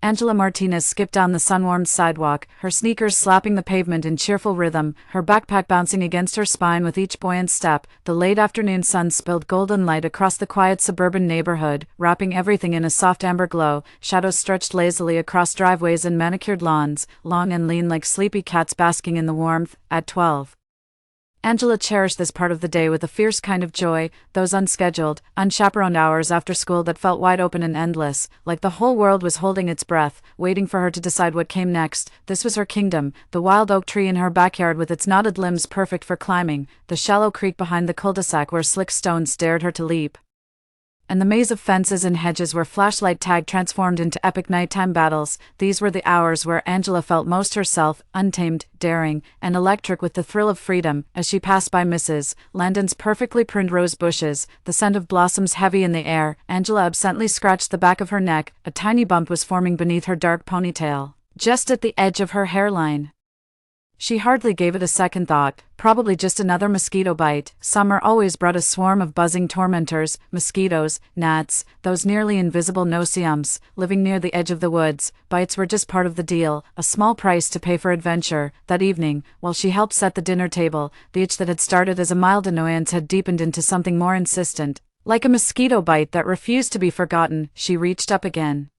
Angela Martinez skipped down the sun-warmed sidewalk, her sneakers slapping the pavement in cheerful rhythm, her backpack bouncing against her spine with each buoyant step. The late afternoon sun spilled golden light across the quiet suburban neighborhood, wrapping everything in a soft amber glow. Shadows stretched lazily across driveways and manicured lawns, long and lean like sleepy cats basking in the warmth. At 12. Angela cherished this part of the day with a fierce kind of joy, those unscheduled, unchaperoned hours after school that felt wide open and endless, like the whole world was holding its breath, waiting for her to decide what came next. This was her kingdom, the wild oak tree in her backyard with its knotted limbs perfect for climbing, the shallow creek behind the cul-de-sac where slick stones dared her to leap, and the maze of fences and hedges where flashlight tag transformed into epic nighttime battles. These were the hours where Angela felt most herself, untamed, daring, and electric with the thrill of freedom. As she passed by Mrs. Landon's perfectly pruned rose bushes, the scent of blossoms heavy in the air, Angela absently scratched the back of her neck. A tiny bump was forming beneath her dark ponytail, just at the edge of her hairline. She hardly gave it a second thought, probably just another mosquito bite. Summer always brought a swarm of buzzing tormentors, mosquitoes, gnats, those nearly invisible no-see-ums, living near the edge of the woods. Bites were just part of the deal, a small price to pay for adventure. That evening, while she helped set the dinner table, the itch that had started as a mild annoyance had deepened into something more insistent. Like a mosquito bite that refused to be forgotten, she reached up again.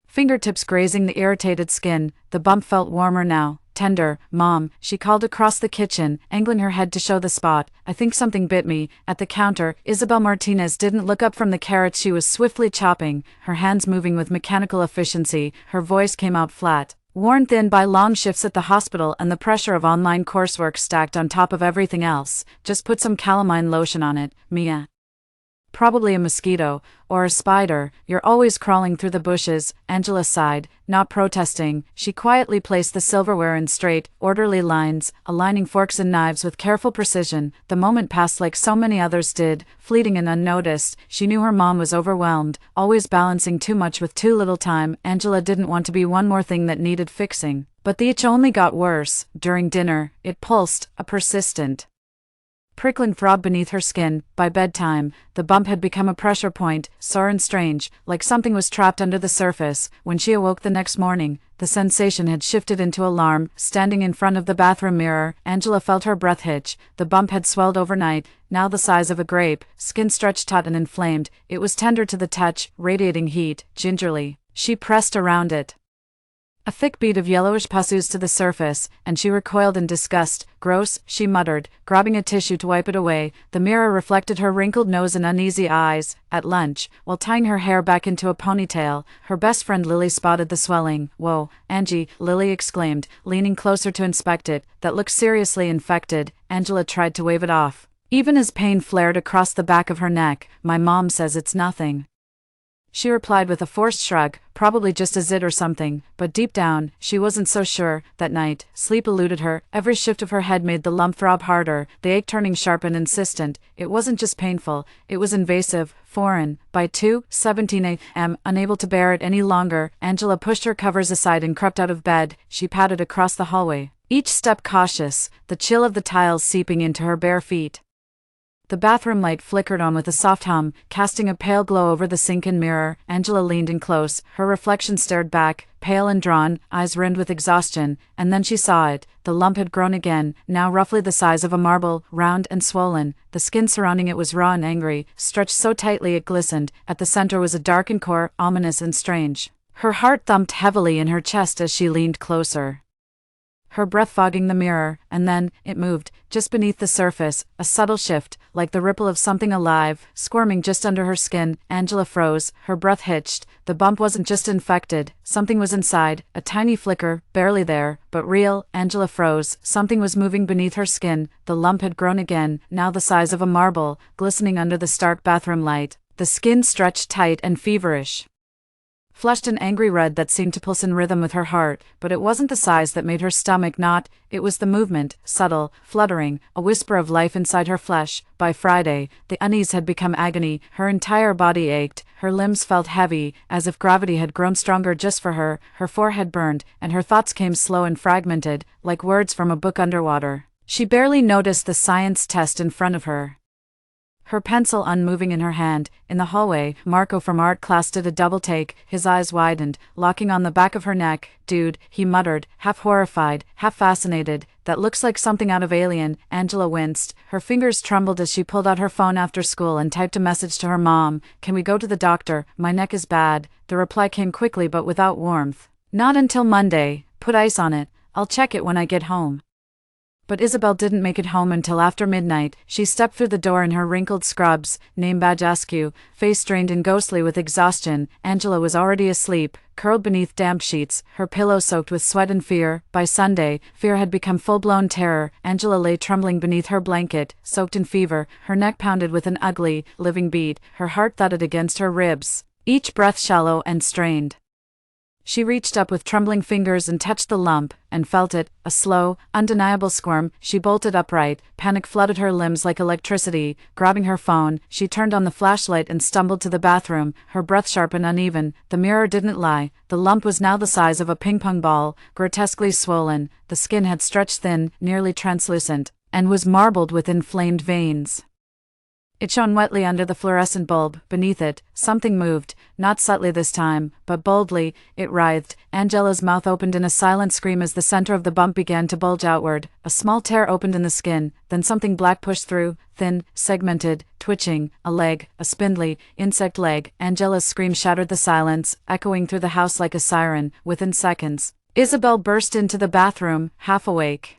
Fingertips grazing the irritated skin, the bump felt warmer now. Tender. "Mom," she called across the kitchen, angling her head to show the spot. "I think something bit me." At the counter, Isabel Martinez didn't look up from the carrots she was swiftly chopping, her hands moving with mechanical efficiency. Her voice came out flat, worn thin by long shifts at the hospital and the pressure of online coursework stacked on top of everything else. "Just put some calamine lotion on it, Mia." "Probably a mosquito, or a spider. You're always crawling through the bushes," Angela sighed, not protesting. She quietly placed the silverware in straight, orderly lines, aligning forks and knives with careful precision. The moment passed like so many others did, fleeting and unnoticed. She knew her mom was overwhelmed, always balancing too much with too little time. Angela didn't want to be one more thing that needed fixing. But the itch only got worse. During dinner, it pulsed, a persistent, prickling throb beneath her skin. By bedtime, the bump had become a pressure point, sore and strange, like something was trapped under the surface. When she awoke the next morning, the sensation had shifted into alarm. Standing in front of the bathroom mirror, Angela felt her breath hitch. The bump had swelled overnight, now the size of a grape, skin stretched taut and inflamed. It was tender to the touch, radiating heat. Gingerly, she pressed around it. A thick bead of yellowish pus oozed to the surface, and she recoiled in disgust. "Gross," she muttered, grabbing a tissue to wipe it away. The mirror reflected her wrinkled nose and uneasy eyes. At lunch, while tying her hair back into a ponytail, her best friend Lily spotted the swelling. "Whoa, Angie," Lily exclaimed, leaning closer to inspect it. "That looks seriously infected." Angela tried to wave it off, even as pain flared across the back of her neck. "My mom says it's nothing," she replied with a forced shrug, "probably just a zit or something," but deep down, she wasn't so sure. That night, sleep eluded her. Every shift of her head made the lump throb harder, the ache turning sharp and insistent. It wasn't just painful, it was invasive, foreign. By 2:17 a.m., unable to bear it any longer, Angela pushed her covers aside and crept out of bed. She padded across the hallway, each step cautious, the chill of the tiles seeping into her bare feet. The bathroom light flickered on with a soft hum, casting a pale glow over the sink and mirror. Angela leaned in close, her reflection stared back, pale and drawn, eyes rimmed with exhaustion, and then she saw it. The lump had grown again, now roughly the size of a marble, round and swollen. The skin surrounding it was raw and angry, stretched so tightly it glistened. At the center was a darkened core, ominous and strange. Her heart thumped heavily in her chest as she leaned closer, her breath fogging the mirror, and then, it moved, just beneath the surface, a subtle shift, like the ripple of something alive, squirming just under her skin. Angela froze, her breath hitched. The bump wasn't just infected, something was inside, a tiny flicker, barely there, but real. Angela froze, something was moving beneath her skin. The lump had grown again, now the size of a marble, glistening under the stark bathroom light. The skin stretched tight and feverish, flushed an angry red that seemed to pulse in rhythm with her heart. But it wasn't the size that made her stomach knot, it was the movement, subtle, fluttering, a whisper of life inside her flesh. By Friday, the unease had become agony. Her entire body ached, her limbs felt heavy, as if gravity had grown stronger just for her. Her forehead burned, and her thoughts came slow and fragmented, like words from a book underwater. She barely noticed the science test in front of her. her pencil unmoving in her hand. In the hallway, Marco from art class did a double take, his eyes widened, locking on the back of her neck. "Dude," he muttered, half horrified, half fascinated, "that looks like something out of Alien." Angela winced. Her fingers trembled as she pulled out her phone after school and typed a message to her mom. "Can we go to the doctor? My neck is bad." The reply came quickly but without warmth. "Not until Monday. Put ice on it. I'll check it when I get home." But Isabel didn't make it home until after midnight. She stepped through the door in her wrinkled scrubs, name badge askew, face strained and ghostly with exhaustion. Angela was already asleep, curled beneath damp sheets, her pillow soaked with sweat and fear. By Sunday, fear had become full-blown terror. Angela lay trembling beneath her blanket, soaked in fever, her neck pounded with an ugly, living beat, her heart thudded against her ribs, each breath shallow and strained. She reached up with trembling fingers and touched the lump, and felt it, a slow, undeniable squirm. She bolted upright, panic flooded her limbs like electricity. Grabbing her phone, she turned on the flashlight and stumbled to the bathroom, her breath sharp and uneven. The mirror didn't lie. The lump was now the size of a ping-pong ball, grotesquely swollen. The skin had stretched thin, nearly translucent, and was marbled with inflamed veins. It shone wetly under the fluorescent bulb. Beneath it, something moved, not subtly this time, but boldly. It writhed. Angela's mouth opened in a silent scream as the center of the bump began to bulge outward. A small tear opened in the skin, then something black pushed through, thin, segmented, twitching, a leg, a spindly, insect leg. Angela's scream shattered the silence, echoing through the house like a siren. Within seconds, Isabel burst into the bathroom, half awake.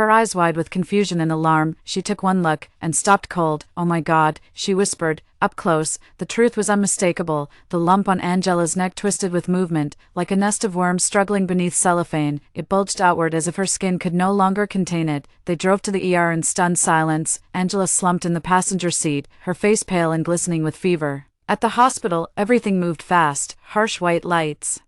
Her eyes wide with confusion and alarm, she took one look, and stopped cold. "Oh my God," she whispered, up close. The truth was unmistakable. The lump on Angela's neck twisted with movement, like a nest of worms struggling beneath cellophane. It bulged outward as if her skin could no longer contain it. They drove to the ER in stunned silence. Angela slumped in the passenger seat, her face pale and glistening with fever. At the hospital, everything moved fast, harsh white lights.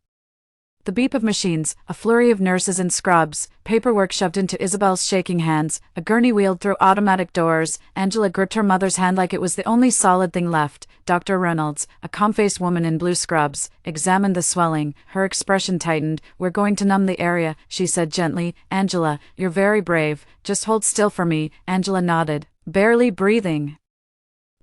The beep of machines, a flurry of nurses in scrubs, paperwork shoved into Isabel's shaking hands, a gurney wheeled through automatic doors. Angela gripped her mother's hand like it was the only solid thing left. Dr. Reynolds, a calm-faced woman in blue scrubs, examined the swelling. Her expression tightened. "We're going to numb the area," she said gently. "Angela, you're very brave. Just hold still for me." Angela nodded, barely breathing.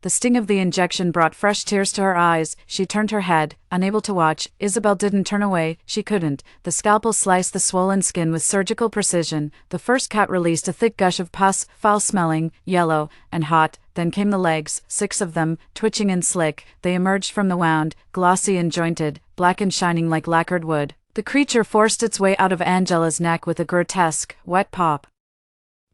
The sting of the injection brought fresh tears to her eyes. She turned her head, unable to watch. Isabel didn't turn away. She couldn't. The scalpel sliced the swollen skin with surgical precision. The first cut released a thick gush of pus, foul-smelling, yellow, and hot. Then came the legs, 6 of them, twitching and slick. They emerged from the wound, glossy and jointed, black and shining like lacquered wood. The creature forced its way out of Angela's neck with a grotesque, wet pop.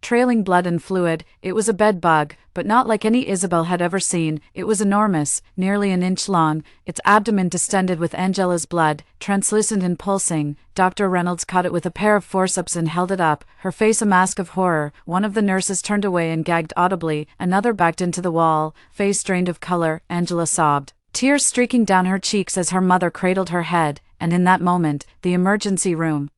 Trailing blood and fluid, it was a bed bug, but not like any Isabel had ever seen. It was enormous, nearly an inch long, its abdomen distended with Angela's blood, translucent and pulsing. Dr. Reynolds caught it with a pair of forceps and held it up, her face a mask of horror. One of the nurses turned away and gagged audibly, another backed into the wall, face drained of color. Angela sobbed, tears streaking down her cheeks as her mother cradled her head, and in that moment, the emergency room,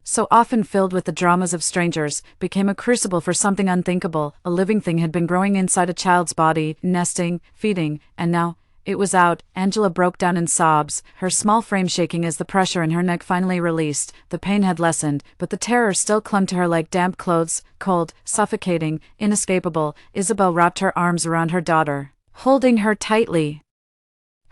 so often filled with the dramas of strangers, became a crucible for something unthinkable. A living thing had been growing inside a child's body, nesting, feeding, and now, it was out. Angela broke down in sobs, her small frame shaking as the pressure in her neck finally released. The pain had lessened, but the terror still clung to her like damp clothes, cold, suffocating, inescapable. Isabel wrapped her arms around her daughter, holding her tightly,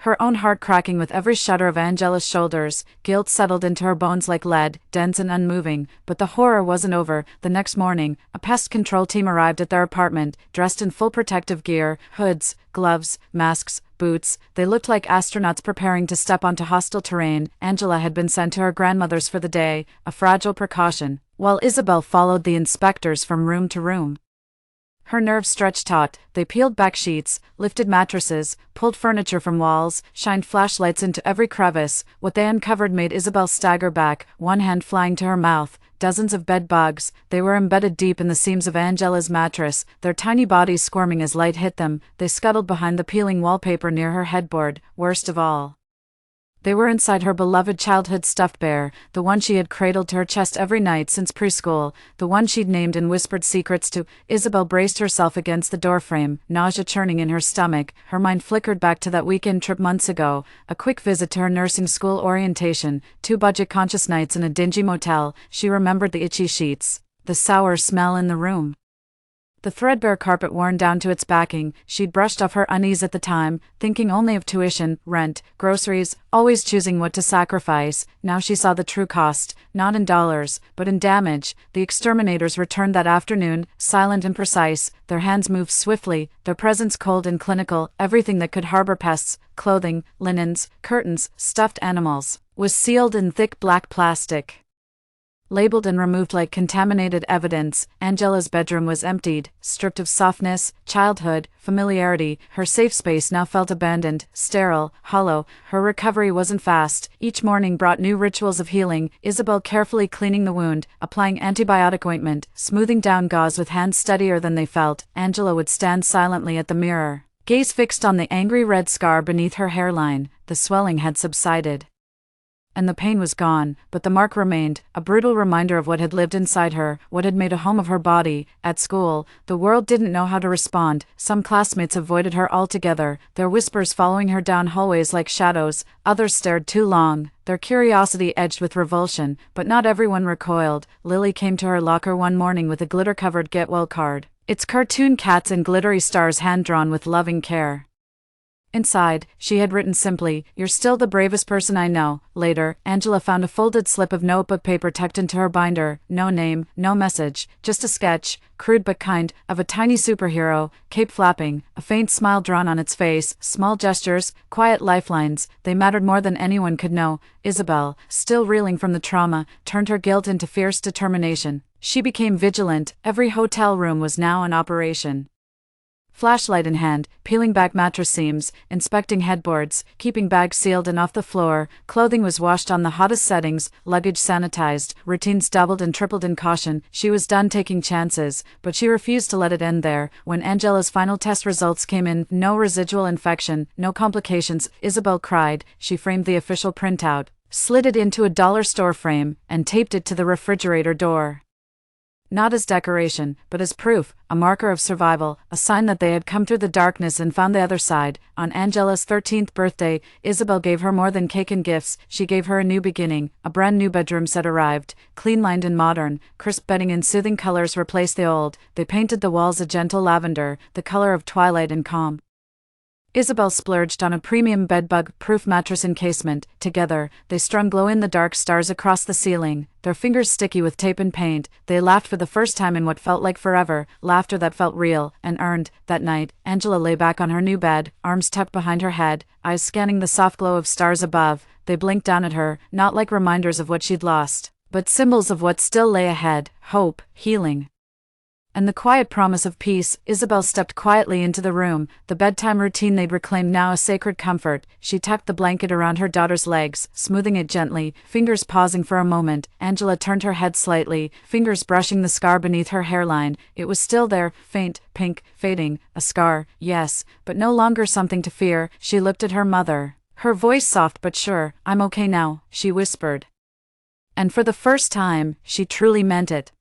her own heart cracking with every shudder of Angela's shoulders. Guilt settled into her bones like lead, dense and unmoving. But the horror wasn't over. The next morning, a pest control team arrived at their apartment, dressed in full protective gear, hoods, gloves, masks, boots. They looked like astronauts preparing to step onto hostile terrain. Angela had been sent to her grandmother's for the day, a fragile precaution, while Isabel followed the inspectors from room to room. Her nerves stretched taut. They peeled back sheets, lifted mattresses, pulled furniture from walls, shined flashlights into every crevice. What they uncovered made Isabel stagger back, one hand flying to her mouth. Dozens of bed bugs. They were embedded deep in the seams of Angela's mattress, their tiny bodies squirming as light hit them. They scuttled behind the peeling wallpaper near her headboard. Worst of all, they were inside her beloved childhood stuffed bear, the one she had cradled to her chest every night since preschool, the one she'd named and whispered secrets to. Isabel braced herself against the doorframe, nausea churning in her stomach. Her mind flickered back to that weekend trip months ago, a quick visit to her nursing school orientation, 2 budget-conscious nights in a dingy motel. She remembered the itchy sheets, the sour smell in the room, The threadbare carpet worn down to its backing, she'd brushed off her unease at the time, thinking only of tuition, rent, groceries, always choosing what to sacrifice. Now she saw the true cost, not in dollars, but in damage. The exterminators returned that afternoon, silent and precise, their hands moved swiftly, their presence cold and clinical. Everything that could harbor pests, clothing, linens, curtains, stuffed animals, was sealed in thick black plastic. Labeled and removed like contaminated evidence, Angela's bedroom was emptied, stripped of softness, childhood, familiarity. Her safe space now felt abandoned, sterile, hollow. Her recovery wasn't fast. Each morning brought new rituals of healing, Isabel carefully cleaning the wound, applying antibiotic ointment, smoothing down gauze with hands steadier than they felt. Angela would stand silently at the mirror, gaze fixed on the angry red scar beneath her hairline. The swelling had subsided, and the pain was gone, but the mark remained, a brutal reminder of what had lived inside her, what had made a home of her body. At school, the world didn't know how to respond. Some classmates avoided her altogether, their whispers following her down hallways like shadows. Others stared too long, their curiosity edged with revulsion, but not everyone recoiled. Lily came to her locker one morning with a glitter-covered get-well card, its cartoon cats and glittery stars hand-drawn with loving care. Inside, she had written simply, "You're still the bravest person I know." Later, Angela found a folded slip of notebook paper tucked into her binder. No name, no message, just a sketch, crude but kind, of a tiny superhero, cape flapping, a faint smile drawn on its face. Small gestures, quiet lifelines, they mattered more than anyone could know. Isabel, still reeling from the trauma, turned her guilt into fierce determination. She became vigilant. Every hotel room was now in operation. Flashlight in hand, peeling back mattress seams, inspecting headboards, keeping bags sealed and off the floor. Clothing was washed on the hottest settings, luggage sanitized, routines doubled and tripled in caution. She was done taking chances, but she refused to let it end there. When Angela's final test results came in, no residual infection, no complications, Isabel cried. She framed the official printout, slid it into a dollar store frame, and taped it to the refrigerator door. Not as decoration, but as proof, a marker of survival, a sign that they had come through the darkness and found the other side. On Angela's 13th birthday, Isabel gave her more than cake and gifts. She gave her a new beginning. A brand new bedroom set arrived, clean-lined and modern. Crisp bedding and soothing colors replaced the old. They painted the walls a gentle lavender, the color of twilight and calm. Isabel splurged on a premium bedbug-proof mattress encasement. Together, they strung glow-in-the-dark stars across the ceiling, their fingers sticky with tape and paint. They laughed for the first time in what felt like forever, laughter that felt real and earned. That night, Angela lay back on her new bed, arms tucked behind her head, eyes scanning the soft glow of stars above. They blinked down at her, not like reminders of what she'd lost, but symbols of what still lay ahead: hope, healing, and the quiet promise of peace. Isabel stepped quietly into the room, the bedtime routine they'd reclaimed now a sacred comfort. She tucked the blanket around her daughter's legs, smoothing it gently, fingers pausing for a moment. Angela turned her head slightly, fingers brushing the scar beneath her hairline. It was still there, faint, pink, fading, a scar, yes, but no longer something to fear. She looked at her mother, her voice soft but sure. "I'm okay now," she whispered. And for the first time, she truly meant it.